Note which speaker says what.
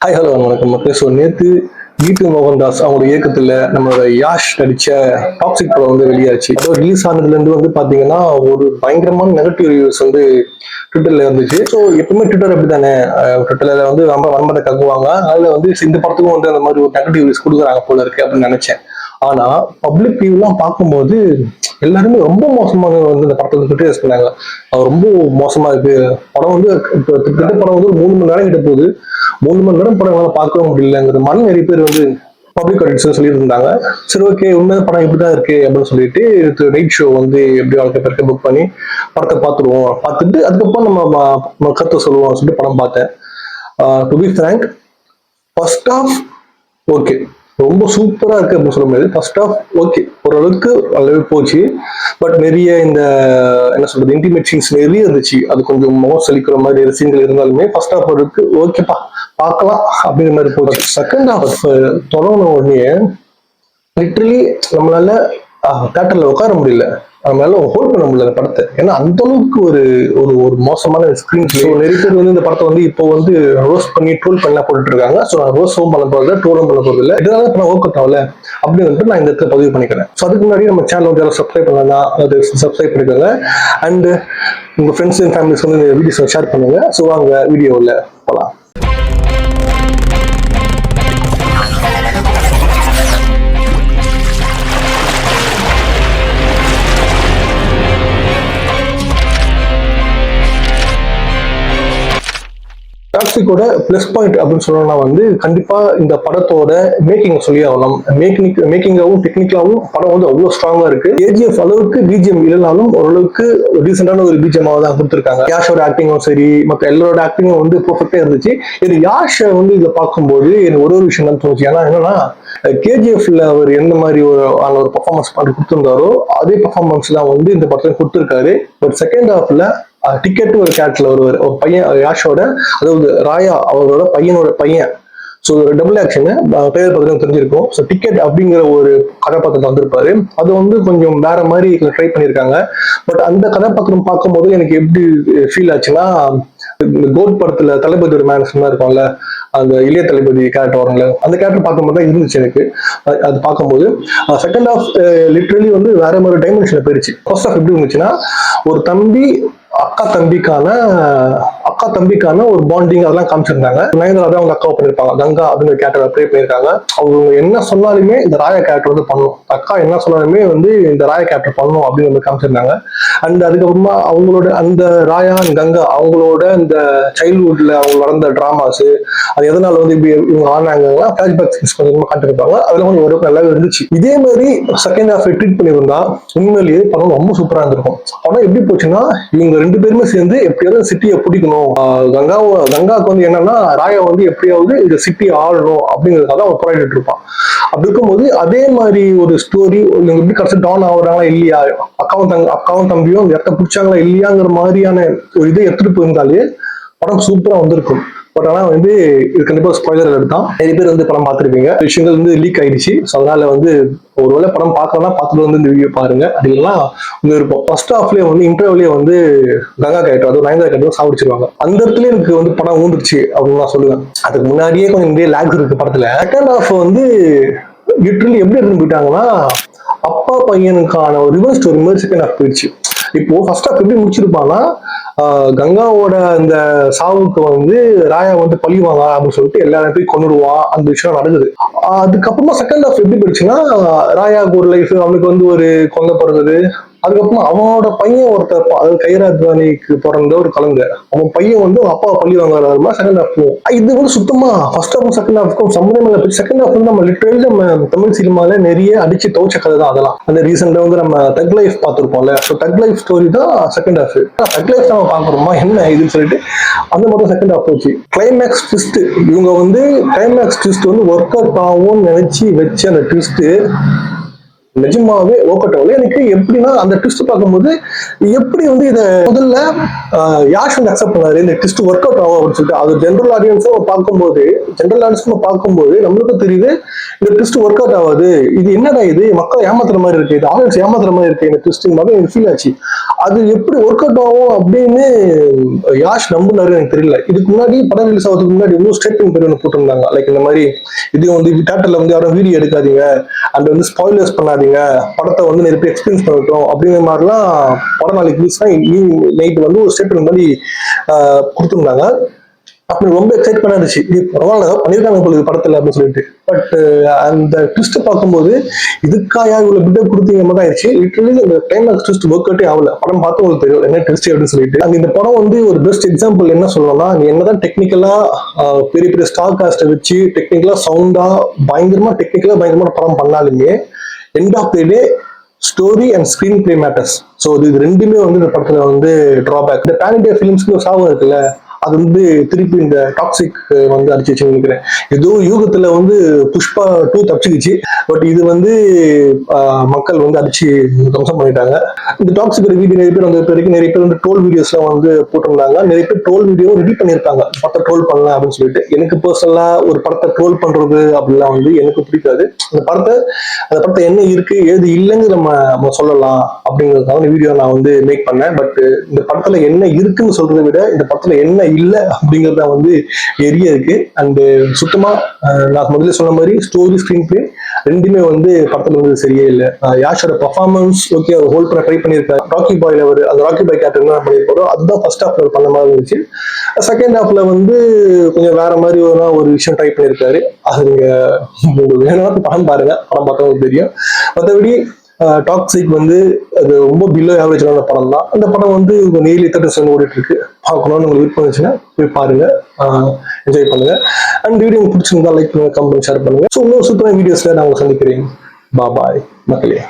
Speaker 1: Hi hello வணக்கம் மக்களே. So நேற்று கீது மோகன்தாஸ் அவங்களோட இயக்கத்தில் நம்மளோட யாஷ் நடிச்ச டாக்ஸிக் படம் வந்து வெளியாச்சு. அதோ ரிலீஸ் ஆனதுலேருந்து வந்து பார்த்தீங்கன்னா ஒரு பயங்கரமான நெகட்டிவ் ரிவ்யூஸ் வந்து ட்விட்டர்ல இருந்துச்சு. ஸோ எப்பவுமே ட்விட்டர் அப்படி தானே, ட்விட்டர்ல வந்து ரொம்ப வன்மத்தை கக்குவாங்க. அதில் வந்து இந்த படத்துக்கும் வந்து அந்த மாதிரி ஒரு நெகட்டிவ் ரிவ்யூஸ் கொடுக்குறாங்க போல இருக்கு அப்படின்னு நினைச்சேன். ஆனா பப்ளிக் வியூலாம் பார்க்கும்போது எல்லாருமே ரொம்ப மோசமாக வந்து இந்த படத்தை வந்து கிரிட்டிசைஸ் பண்ணாங்க. அது ரொம்ப மோசமா இருக்கு படம் வந்து. இப்போ கிட்ட படம் வந்து ஒரு 3 மணி நேரம் கிட்ட போகுது. 3 மணி நேரம் படம் எல்லாம் பார்க்கவும் முடியலங்கிறது மாதிரி நிறைய பேர் வந்து பப்ளிக் ஆடியன்ஸ் சொல்லிட்டு இருந்தாங்க. சரி, ஓகே, உண்மையான படம் இப்படிதான் இருக்கு அப்படின்னு சொல்லிட்டு நைட் ஷோ வந்து எப்படி வாழ்க்கை பேருக்கு புக் பண்ணி படத்தை பார்த்துருவோம். பார்த்துட்டு அதுக்கப்புறம் நம்ம கருத்தை சொல்லுவோம் சொல்லிட்டு படம் பார்த்தேன். To be frank, first off okay, ரொம்ப சூப்பரா இருக்கு அப்படின்னு சொல்ல முடியாது. ஃபர்ஸ்ட் ஆஃப் ஓகே, ஓரளவுக்கு நல்லாவே போச்சு. பட் நிறைய இந்த என்ன சொல்றது இன்டிமேட் சீன்ஸ் நிறைய இருந்துச்சு. அது கொஞ்சம் முகம் சலிக்கிற மாதிரி சீன்கள் இருந்தாலுமே ஃபர்ஸ்ட் ஆஃப் இருக்கு ஓகேப்பா பார்க்கலாம் அப்படிங்கிற மாதிரி போச்சு. செகண்ட் ஆஃப் தொடங்கின உடனே லிட்டரலி நம்மளால தியேட்டர்ல உட்கார முடியல, நம்மளால ஹோல்ட் பண்ண முடியல அந்த படத்தை. ஏன்னா அந்த அளவுக்கு ஒரு ஒரு ஒரு மோசமான ஸ்கிரீன் பிளே. நிறைய பேர் வந்து இந்த படத்தை வந்து இப்போ வந்து ரோஸ்ட் பண்ணி ட்ரோல் பண்ணலாம் போட்டுட்டு இருக்காங்க. ஸோ நான் ரோஸ்டும் பண்ண போறது ட்ரோலும் பண்ண போறது இல்லை. இதனால இப்போ நான் ஓகே ஆகல அப்படின்னு வந்துட்டு நான் இந்த இடத்துல பதிவு பண்ணிக்கிறேன். ஸோ அதுக்கு முன்னாடி நம்ம சேனல் வந்து யாரும் சப்ஸ்கிரைப் பண்ணலாம், அது சப்ஸ்கிரைப் பண்ணிக்கோங்க. அண்ட் உங்க ஃப்ரெண்ட்ஸ் அண்ட் ஃபேமிலிஸ் வந்து இந்த வீடியோஸை ஷேர் பண்ணுங்க. ஸோ வாங்க வீடியோவில் போகலாம். டாக்ஸிக்கோட பிளஸ் பாயிண்ட் அப்படின்னு சொல்லணும்னா வந்து கண்டிப்பா இந்த படத்தோட மேக்கிங் சொல்லி ஆகணும். மேக்கிங்காவும் டெக்னிக்கலாவும் படம் வந்து அவ்வளவு ஸ்ட்ராங்கா இருக்கு. கேஜிஎஃப் அளவுக்கு பிஜிஎம் இல்லைனாலும் ஓரளவுக்கு ரீசெண்டான ஒரு பிஜிஎம்மாக தான் கொடுத்துருக்காங்க. யாஷோட ஆக்டிங்கும் சரி, மற்ற எல்லாரோட ஆக்டிங்கும் வந்து பெர்ஃபெக்டா இருந்துச்சு. இது யாஷை வந்து இதை பார்க்கும்போது எனக்கு ஒரு விஷயம் தான் தோணுச்சு. ஏன்னா என்னன்னா, கேஜிஎஃப்ல அவர் எந்த மாதிரி ஒரு பர்ஃபார்மன்ஸ் பண்ணி கொடுத்துருந்தாரோ அதே பர்ஃபார்மன்ஸ் தான் வந்து இந்த படத்துல கொடுத்துருக்காரு. பட் செகண்ட் ஹாஃப்ல டிக்கெட் ஒரு கேரக்டர்ல ஒரு பையன் யாஷோட, அதாவது ராயா அவரோட பையன். ஸோ டபுள் ஆக்ஷன் பேர் பார்த்தீங்கன்னா தெரிஞ்சிருக்கும். ஸோ டிக்கெட் அப்படிங்கிற ஒரு கதாபாத்திரத்தை வந்திருப்பாரு. அது வந்து கொஞ்சம் வேற மாதிரி ட்ரை பண்ணியிருக்காங்க. பட் அந்த கதாபாத்திரம் பார்க்கும்போது எனக்கு எப்படி ஃபீல் ஆச்சுன்னா, இந்த கோட் படத்துல தளபதி ஒரு மேனஸ்மா இருக்கும்ல, அந்த இளைய தளபதி கேரக்டர் வரும்ல, அந்த கேரக்டர் பார்க்கும்போது தான் இருந்துச்சு எனக்கு. அது பார்க்கும்போது செகண்ட் ஹாஃப் லிட்ரலி வந்து வேற மாதிரி டைமென்ஷன்ல போயிடுச்சு. ஃபர்ஸ்ட் ஹாஃப் எப்படி இருந்துச்சுன்னா, ஒரு தம்பி அக்கா தம்பிக்கான ஒரு பாண்டிங் அதெல்லாம் காமிச்சிருந்தாங்க. நயன்தாரா தான் அவங்க அக்காவை பண்ணிருப்பாங்க, கங்கா அப்படிங்கிற கேரக்டர் ப்ளே பண்ணியிருக்காங்க. அவங்க என்ன சொன்னாலுமே இந்த ராயா கேரக்டர் வந்து பண்ணும், அக்கா என்ன சொன்னாலுமே வந்து இந்த ராயா கேரக்டர் பண்ணும் அப்படின்னு காமிச்சிருந்தாங்க. அண்ட் அதுக்கப்புறமா அவங்களோட அந்த ராயா கங்கா அவங்களோட இந்த சைல்ட்ஹுட்ல அவங்க நடந்த டிராமாஸ், அது எதனால வந்து இப்படி இவங்க ஆனாங்கன்னா ஃபிளாஷ்பேக் சீன்ஸ் கொஞ்சமா காட்டிருப்பாங்க. அதுல கொஞ்சம் ஒரு நல்லாவே இருந்துச்சு. இதே மாதிரி செகண்ட் ஹாஃப் ட்ரீட் பண்ணியிருந்தா உண்மையிலேயே படம் ரொம்ப சூப்பரா இருந்திருக்கும். படம் எப்படி போச்சுன்னா, இவங்க 2 பேருமே சேர்ந்து எப்படியாவது சிட்டியை பிடிக்கணும், கங்காவுக்கு வந்து என்னன்னா ராயா வந்து எப்படியாவது இந்த சிட்டி ஆளணும் அப்படிங்கிறதுக்காக அவன் போராடிட்டு இருப்பான். அப்படி இருக்கும்போது அதே மாதிரி ஒரு ஸ்டோரி இவங்க எப்படி கடைசி டவுன் ஆகுறாங்களா இல்லையா, அக்காவும் தம்பியும் அந்த இடத்த பிடிச்சாங்களா இல்லையாங்கிற மாதிரியான ஒரு இதை எடுத்துட்டு போயிருந்தாலே படம் சூப்பரா வந்திருக்கும். பட் ஆனா வந்து இது கண்டிப்பா ஸ்பாயிலர் எடுத்தான். நிறைய பேர் வந்து படம் பார்த்துருப்பீங்க, விஷயங்கள் வந்து லீக் ஆயிடுச்சு. ஸோ அதனால வந்து ஒருவேளை படம் பார்க்கறதா பார்த்துட்டு வந்து இந்த வீடியோ பாருங்க. அப்படிலாம் வந்து இருப்போம். ஃபர்ஸ்ட் ஹாஃப்லேயே வந்து இன்டர்வியூலேயே வந்து கங்கா கேரக்டர், அது நயன்தாரா கேரக்டர் சாப்பிடுச்சிருவாங்க. அந்த இடத்துல எனக்கு வந்து படம் ஊந்துருச்சு அப்படின்னு நான் சொல்லுவேன். அதுக்கு முன்னாடியே கொஞ்சம் நிறைய லேக்ஸ் இருக்கு படத்துல. செகண்ட் ஹாஃப் வந்து லிட்டரலி எப்படி இருந்து போயிட்டாங்கன்னா, அப்பா பையனுக்கான ஒரு ரிவர்ஸ் ஸ்டோரி மாதிரி செகண்ட் ஹாஃப் போயிடுச்சு. இப்போ ஃபர்ஸ்ட் ஹாஃப் எப்படி முடிச்சிருப்பான்னா, கங்காவோட அந்த சாவுக்கு வந்து ராயா வந்து பழிவாங்க அப்படின்னு சொல்லிட்டு எல்லா இடத்தையும் கொண்டுடுவான், அந்த விஷயம் நடக்குது. அதுக்கப்புறமா செகண்ட் ஹாஃப் எப்படி போயிடுச்சுன்னா, ராயாவுக்கு ஒரு லைஃப், அவனுக்கு வந்து ஒரு குழந்தை பிறகுது. அதுக்கப்புறமா அவனோட பையன் ஒருத்தர், அதாவது கைராத்வானிக்கு பிறந்த ஒரு கலந்து, அவன் பையன் வந்து அப்பாவை பள்ளி வாங்குற மாதிரி செகண்ட் ஹாஃப் போகும். இது வந்து சுத்தமா ஃபர்ஸ்ட் ஹாஃப் செகண்ட் ஹாஃப்க்கும் சம்பந்தம் இல்லை. செகண்ட் ஹாஃப் வந்து நம்ம லிட்டரலி நம்ம தமிழ் சினிமால நிறைய அடிச்சு துவச்ச கதை தான் அதெல்லாம். அந்த ரீசெண்டா வந்து நம்ம தக் லைஃப் பார்த்துருப்போம்ல, ஸோ தக் லைஃப் ஸ்டோரி தான் செகண்ட் ஹாஃப். தக் லைஃப் நம்ம பார்க்குறோமா என்ன இதுன்னு சொல்லிட்டு அந்த மாதிரி செகண்ட் ஹாஃப் போச்சு. கிளைமேக்ஸ் ட்விஸ்ட், இவங்க வந்து கிளைமேக்ஸ் ட்விஸ்ட் வந்து ஒர்க் அவுட் ஆகும்னு நினைச்சு வச்சு அந்த ட்விஸ்ட் நிஜமாவே ஒர்க் அவுட் ஆகல. எனக்கு எப்படின்னா அந்த ட்விஸ்ட் பார்க்கும்போது எப்படி வந்து இதை முதல்ல யாஷ் வந்து அக்செப்ட் பண்ணாரு இந்த ட்விஸ்ட் ஒர்க் அவுட் ஆகும் அப்படின்னு சொல்லிட்டு. அது ஜென்ரல் ஆடியன்ஸும் பார்க்கும்போது நம்மளுக்கும் தெரியுது இந்த ட்விஸ்ட் ஒர்க் அவுட் ஆகாது, இது என்னடா இது மக்கள் ஏமாத்துற மாதிரி இருக்கு, இது ஆடியன்ஸ் ஏமாத்துற மாதிரி இருக்கு இந்த ட்விஸ்ட் மாதிரி எனக்கு ஃபீல் ஆச்சு. அது எப்படி ஒர்க் அவுட் ஆகும் அப்படின்னு யாஷ் நம்பினாரு எனக்கு தெரியல. இதுக்கு முன்னாடி படம் ரிலீஸ் ஆகிறதுக்கு முன்னாடி இன்னும் ஸ்டேட்மெண்ட் பேர் ஒன்று போட்டிருந்தாங்க. லைக் இந்த மாதிரி இது வந்து தியேட்டர்ல வந்து யாரும் வீடியோ எடுக்காதீங்க அண்ட் வந்து ஸ்பாயிலர்ஸ் பண்ணாதீங்க, படத்தை வந்து நிறைய பேர் எக்ஸ்பீரியன்ஸ் பண்ணட்டும் அப்படிங்கிற மாதிரிலாம் படம் நாளைக்கு ரிலீஸ்னா நைட் வந்து ஒரு ஸ்டேட்மெண்ட் மாதிரி கொடுத்துருந்தாங்க. அப்படி ரொம்ப எக்ஸைட் பண்ண இருந்துச்சு, இது பரவாயில்ல பண்ணியிருக்காங்க போல படத்துல அப்படின்னு சொல்லிட்டு. பட் அந்த ட்விஸ்ட் பார்க்கும்போது இதுக்காயா இவ்வளவு பில்டப் கொடுத்தீங்க மாதிரி ஆயிடுச்சு. லிட்டரலி இந்த கிளைமேக்ஸ் ட்விஸ்ட் ஒர்க் அவுட்டே ஆகல. படம் பார்த்து உங்களுக்கு தெரியும் என்ன ட்விஸ்ட் அப்படின்னு சொல்லிட்டு. அண்ட் இந்த படம் வந்து ஒரு பெஸ்ட் எக்ஸாம்பிள் என்ன சொல்லணும்னா, நீ என்னதான் டெக்னிக்கலா பெரிய பெரிய ஸ்டார் காஸ்ட்டை வச்சு டெக்னிக்கலா சவுண்டா பயங்கரமான படம் பண்ணாலுமே end of the day story and screenplay matters. So இது ரெண்டுமே வந்து இந்த படத்துல வந்து டிராபேக். இந்த பேன் இண்டியா ஃபிலிம்ஸ்க்கு ஒரு சாபம் இருக்குல்ல, அது வந்து திருப்பி இந்த டாக்ஸிக் வந்து அடிச்சு நினைக்கிறேன். ஏதோ யூகத்துல வந்து புஷ்பா 2 தப்பிச்சுக்கிச்சு, பட் இது வந்து மக்கள் வந்து அடிச்சு தம்சம் பண்ணிட்டாங்க. இந்த டாக்ஸிக் வீடியோ நிறைய பேர் வந்து நிறைய பேர் வந்து ட்ரோல் வீடியோஸ்லாம் வந்து போட்டிருந்தாங்க. நிறைய பேர் ட்ரோல் வீடியோ ரெடி பண்ணியிருக்காங்க படத்தை ட்ரோல் பண்ணலாம் அப்படின்னு சொல்லிட்டு. எனக்கு பர்சனலா ஒரு படத்தை ட்ரோல் பண்றது அப்படிலாம் வந்து எனக்கு பிடிக்காது. அந்த படத்தை என்ன இருக்கு ஏது இல்லைன்னு நம்ம சொல்லலாம் அப்படிங்கிறதுக்காக வீடியோ நான் வந்து மேக் பண்ணேன். பட் இந்த படத்துல என்ன இருக்குன்னு சொல்றதை விட இந்த படத்துல என்ன இல்லை அப்படிங்கறத வந்து எரிய இருக்கு. அண்ட் சுத்தமா நான் முதல்ல சொன்ன மாதிரி ஸ்டோரி ஸ்கிரீன் பிளே ரெண்டுமே வந்து படத்துல வந்து சரியே இல்லை. யாஷோட பர்ஃபார்மன்ஸ் ஓகே, ஹோல்ட் பண்ண ட்ரை பண்ணியிருக்காரு. ராக்கி பாய்ல அந்த ராக்கி பாய் கேரக்டர் என்ன பண்ணியிருப்பாரோ அதுதான் ஃபர்ஸ்ட் ஹாஃப்ல பண்ண மாதிரி இருந்துச்சு. செகண்ட் ஹாஃப்ல வந்து கொஞ்சம் வேற மாதிரி ஒரு விஷயம் ட்ரை பண்ணியிருக்காரு. அது நீங்க வேணும்னா படம் பாருங்க, படம் பார்த்தவங்களுக்கு தெரியும். மற்றபடி டாக்ஸிக் வந்து அது ரொம்ப பிலோ ஆவரேஜான படம் தான். அந்த படம் வந்து நெய்லி 30% ஓடிட்டு இருக்கு. பார்க்கணும்னு உங்களுக்கு விருப்பம் இருந்துச்சுன்னா போய் பாருங்க, என்ஜாய் பண்ணுங்க. அண்ட் வீடியோ பிடிச்சிருந்தா லைக் பண்ணுங்க, கமெண்ட் ஷேர் பண்ணுங்க. ஸோ இன்னும் சூப்பரான வீடியோஸ்ல நான் உங்களை சந்திக்கிறேன். பாய் மக்களே.